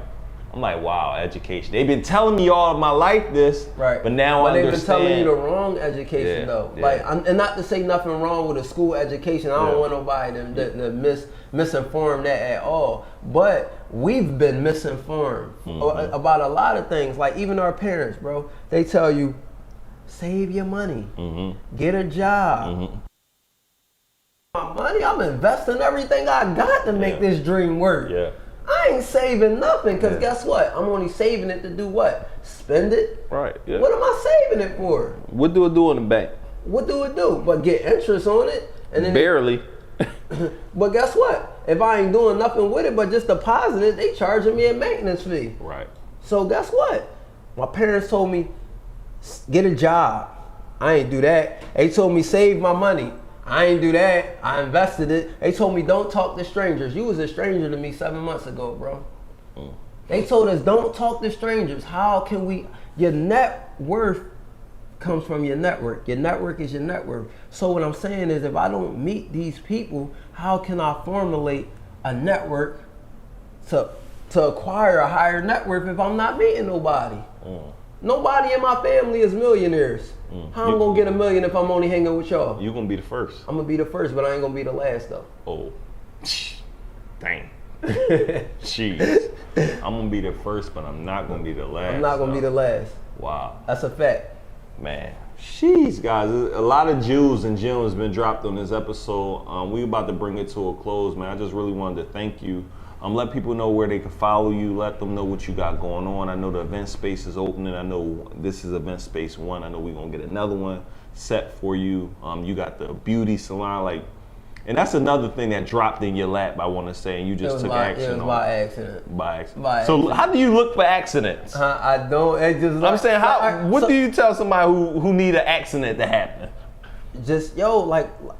I'm like, wow, education. They've been telling me all of my life this, right? But now I understand. They've been telling you the wrong education though. Yeah. Like, and not to say nothing wrong with a school education. I don't want nobody to misinform that at all. But we've been misinformed about a lot of things. Like even our parents, bro, they tell you, save your money, get a job. My money, I'm investing everything I got to make this dream work. Yeah. I ain't saving nothing, because guess what? I'm only saving it to do what? Spend it? Right. Yeah. What am I saving it for? What do it do in the bank? What do it do? But get interest on it? And then Barely. But guess what? If I ain't doing nothing with it but just deposit it, they charging me a maintenance fee. Right. So guess what? My parents told me, get a job. I ain't do that. They told me save my money. I ain't do that. I invested it. They told me don't talk to strangers. You was a stranger to me 7 months ago, bro. They told us don't talk to strangers. How can we? Your net worth comes from your network. Your network is your network. So what I'm saying is if I don't meet these people, how can I formulate a network to acquire a higher net worth if I'm not meeting nobody? Nobody in my family is millionaires. How I'm gonna get $1 million if I'm only hanging with y'all? You gonna be the first. I'm gonna be the first, but I ain't gonna be the last though. Oh, dang. Jeez. I'm gonna be the first, but I'm not gonna be the last. I'm not gonna be the last. Wow. That's a fact. Man. Jeez, guys. A lot of jewels and gems been dropped on this episode. We about to bring it to a close, man. I just really wanted to thank you. Let people know where they can follow you. Let them know what you got going on. I know the event space is opening. I know this is event space 1. I know we're going to get another one set for you. You got the beauty salon, and that's another thing that dropped in your lap, I want to say, and you just took action on. It was by accident. By accident. By so accident. how do you look for accidents? I don't. It just. I'm saying, what do you tell somebody who need an accident to happen? Just all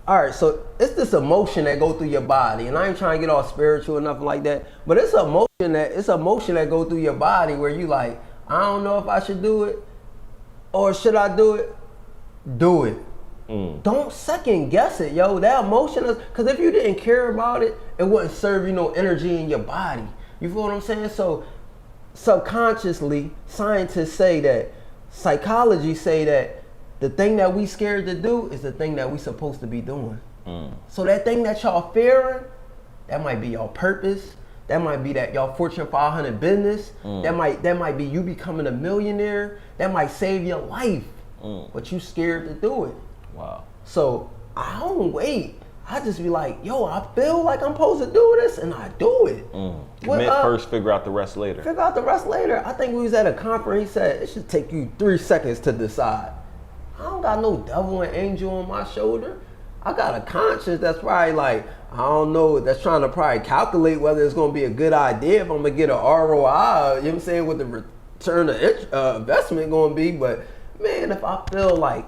right, so it's this emotion that go through your body, and I ain't trying to get all spiritual or nothing like that, but it's emotion that go through your body where you like, I don't know if I should do it, or should I do it? Do it. Don't second guess it, yo. That emotion is, because if you didn't care about it, it wouldn't serve you no energy in your body. You feel what I'm saying? So subconsciously, scientists say that, psychology say that, the thing that we scared to do is the thing that we supposed to be doing. So that thing that y'all fearing, that might be y'all purpose. That might be that y'all Fortune 500 business. That might be you becoming a millionaire. That might save your life. But you scared to do it. Wow. So I don't wait. I just be like, yo, I feel like I'm supposed to do this, and I do it. Commit first, figure out the rest later. Figure out the rest later. I think we was at a conference. He said it should take you 3 seconds to decide. I don't got no devil and angel on my shoulder. I got a conscience that's probably like, I don't know, that's trying to probably calculate whether it's going to be a good idea, if I'm going to get an ROI, you know what I'm saying, what the return of investment going to be. But man, if I feel like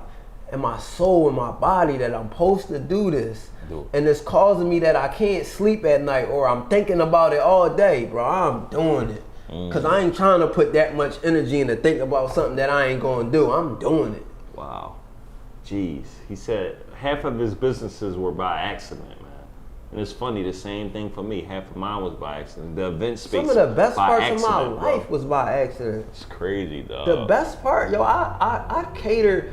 in my soul, in my body that I'm supposed to do this, and it's causing me that I can't sleep at night, or I'm thinking about it all day, bro, I'm doing it. Because I ain't trying to put that much energy into thinking about something that I ain't going to do. I'm doing it. Wow. Jeez. He said half of his businesses were by accident, man. And it's funny, the same thing for me. Half of mine was by accident. The event space. Some of the best by parts of my accident, life bro. was by accident. It's crazy, dog. The best part, yo, I cater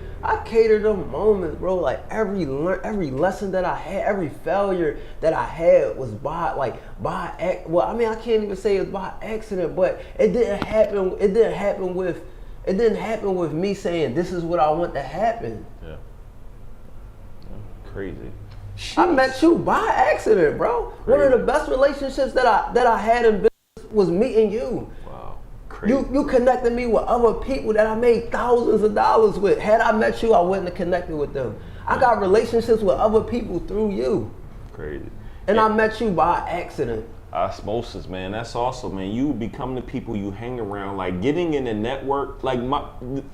them moments, bro. Like every lesson that I had, every failure that I had was well, I mean, I can't even say it was by accident, but it didn't happen with me saying this is what I want to happen. Yeah. Crazy. I met you by accident, bro. Crazy. One of the best relationships that I had in business was meeting you. Wow. Crazy. You connected me with other people that I made thousands of dollars with. Had I met you, I wouldn't have connected with them. I got relationships with other people through you. Crazy. And I met you by accident. Osmosis, man. That's awesome, man. You become the people you hang around. Like getting in a network. Like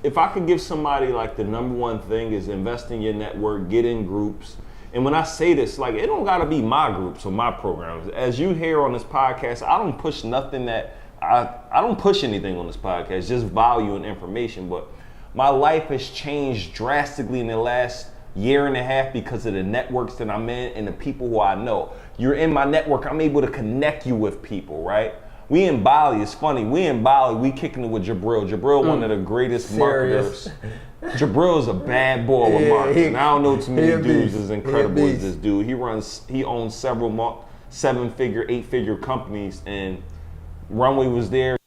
if I could give somebody like the number one thing is invest in your network, get in groups. And when I say this, like it don't gotta be my groups or my programs. As you hear on this podcast, I don't push nothing that I don't push anything on this podcast, just value and information. But my life has changed drastically in the last year and a half because of the networks that I'm in and the people who I know. You're in my network, I'm able to connect you with people, right? We in Bali, it's funny, we kicking it with Jabril. Jabril, one of the greatest marketers. Jabril is a bad boy with marketing. I don't know too many dudes as incredible as this dude. He owns several 7-figure, 8-figure companies, and Runway was there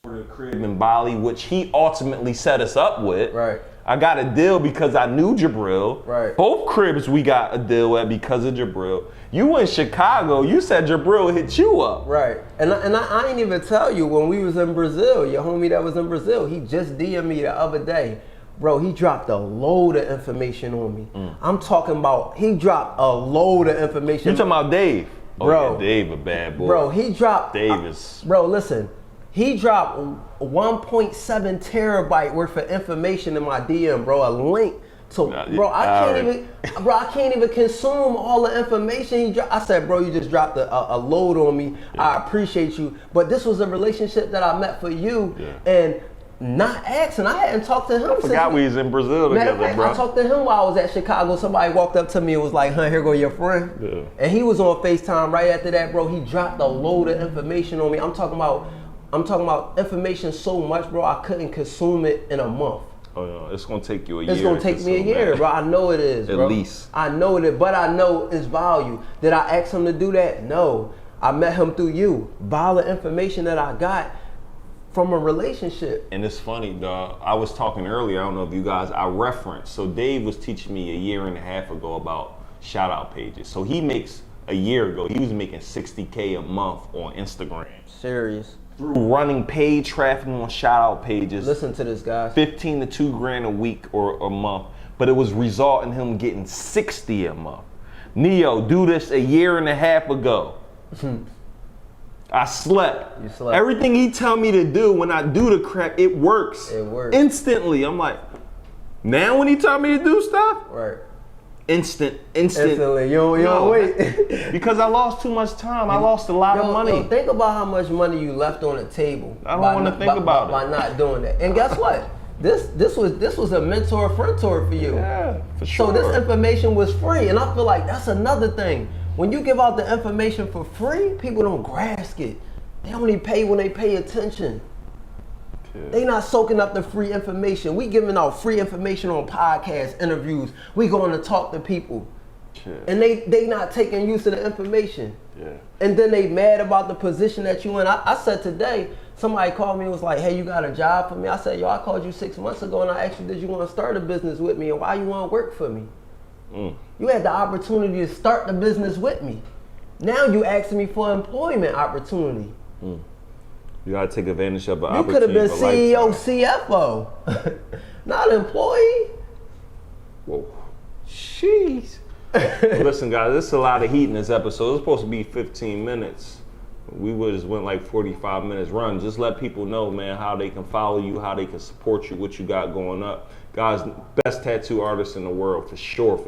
for the crib in Bali, which he ultimately set us up with. Right. I got a deal because I knew Jabril. Right. Both cribs we got a deal at because of Jabril. You in Chicago, you said Jabril hit you up. Right. And I ain't even tell you when we was in Brazil, your homie that was in Brazil, he just DM'd me the other day. Bro, he dropped a load of information on me. I'm talking about, he dropped a load of information. You talking about Dave? Bro. Oh yeah, Dave a bad boy. Bro, he dropped. Davis. Bro, listen. He dropped 1.7 terabyte worth of information in my DM, bro. A link to, bro. I can't even consume all the information he dropped. I said, bro, you just dropped a load on me. Yeah. I appreciate you, but this was a relationship that I met for you, and not asking. I hadn't talked to him. I forgot we was in Brazil together, bro. I talked to him while I was at Chicago. Somebody walked up to me and was like, "Huh, here go your friend." Yeah. And he was on FaceTime right after that, bro. He dropped a load of information on me. I'm talking about information so much, bro. I couldn't consume it in a month. Oh yeah, it's gonna take you a year. It's gonna take me a year, bro. I know it is, bro. At least. I know it, but I know its value. Did I ask him to do that? No. I met him through you. Valid information that I got from a relationship. And it's funny, dog. I was talking earlier, I don't know if you guys, I referenced. So Dave was teaching me a year and a half ago about shout out pages. So he makes, a year ago, he was making $60K a month on Instagram. Serious. Through running paid traffic on shout out pages. Listen to this, guys. 15 to 2 grand a week or a month. But it was resulting in him getting 60 a month. Neo, do this a year and a half ago. I slept. You slept. Everything he tell me to do, when I do the crap, it works. It works. Instantly. I'm like, now when he tell me to do stuff, Right. Instant. Instantly. You don't wait. Because I lost too much time. I lost a lot of money. Yo, think about how much money you left on the table. I don't want to think about it. By not doing that. And guess what? This was a mentor for you. Yeah, for sure. So this information was free, and I feel like that's another thing. When you give out the information for free, people don't grasp it. They only pay when they pay attention. Yeah. They not soaking up the free information. We giving out free information on podcasts, interviews. We going to talk to people. Yeah. And they not taking use of the information. Yeah. And then they mad about the position that you in. I said today, somebody called me and was like, hey, you got a job for me? I said, yo, I called you 6 months ago and I asked you, did you want to start a business with me and why you want to work for me? You had the opportunity to start the business with me. Now you asking me for employment opportunity. You gotta take advantage of an opportunity. You could have been CEO, CFO, not employee. Whoa. Jeez. Listen, guys, this is a lot of heat in this episode. It's supposed to be 15 minutes. We just went like 45 minutes run. Just let people know, man, how they can follow you, how they can support you, what you got going up. Guys, best tattoo artist in the world, for sure.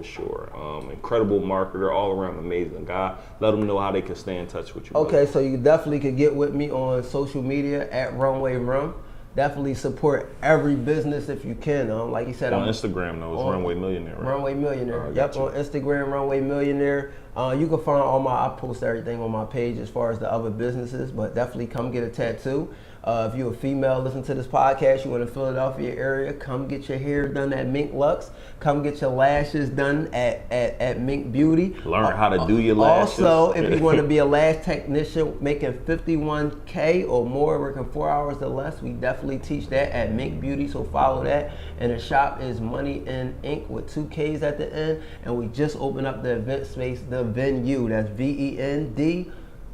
Incredible marketer, all around amazing guy. Let them know how they can stay in touch with you. Okay, so you definitely could get with me on social media at Runway Rum. definitely support every business if you can. Like you said, On Instagram, though, it's Runway Millionaire, right? Runway Millionaire. Yep, On Instagram, Runway Millionaire. You can find I post everything on my page as far as the other businesses, but definitely come get a tattoo. If you're a female, listen to this podcast, you in the Philadelphia area, come get your hair done at Mink Lux. Come get your lashes done at Mink Beauty. Learn how to do your lashes. Also, if you want to be a lash technician making $51K or more, working 4 hours or less, we definitely teach that at Mink Beauty, so follow that. And the shop is Money in Ink with 2 Ks at the end. And we just opened up the event space, the venue. That's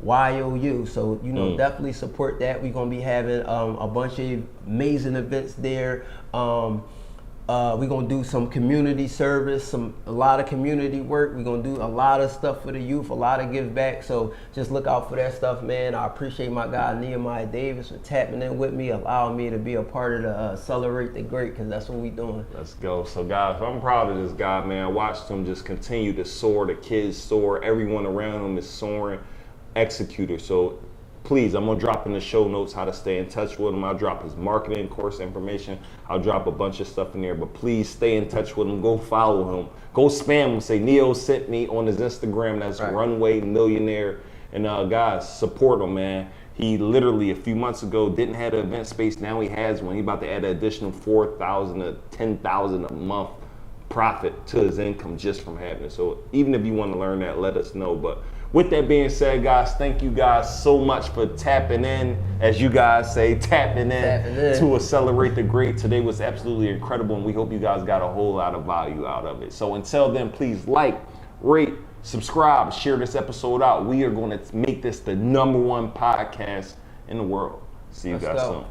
VENDYOU. So, definitely support that. We're going to be having a bunch of amazing events there. We're going to do some community service, a lot of community work. We're going to do a lot of stuff for the youth, a lot of give back. So just look out for that stuff, man. I appreciate my guy, Nehemiah Davis, for tapping in with me, allowing me to be a part of the Celebrate the Great, because that's what we're doing. Let's go. So, guys, I'm proud of this guy, man. I watched him just continue to soar. The kids soar. Everyone around him is soaring. Executor. So please, I'm gonna drop in the show notes how to stay in touch with him. I'll drop his marketing course information. I'll drop a bunch of stuff in there, but please stay in touch with him. Go follow him. Go spam him. Say Neo sent me on his Instagram. That's right. Runway Millionaire. And guys, support him, man. He literally a few months ago didn't have an event space. Now he has one. He about to add an additional $4,000 to $10,000 a month profit to his income just from having it. So even if you want to learn that, let us know. But with that being said, guys, thank you guys so much for tapping in, as you guys say, tapping in to Celebrate the Great. Today was absolutely incredible, and we hope you guys got a whole lot of value out of it. So until then, please like, rate, subscribe, share this episode out. We are going to make this the #1 podcast in the world. See you guys soon.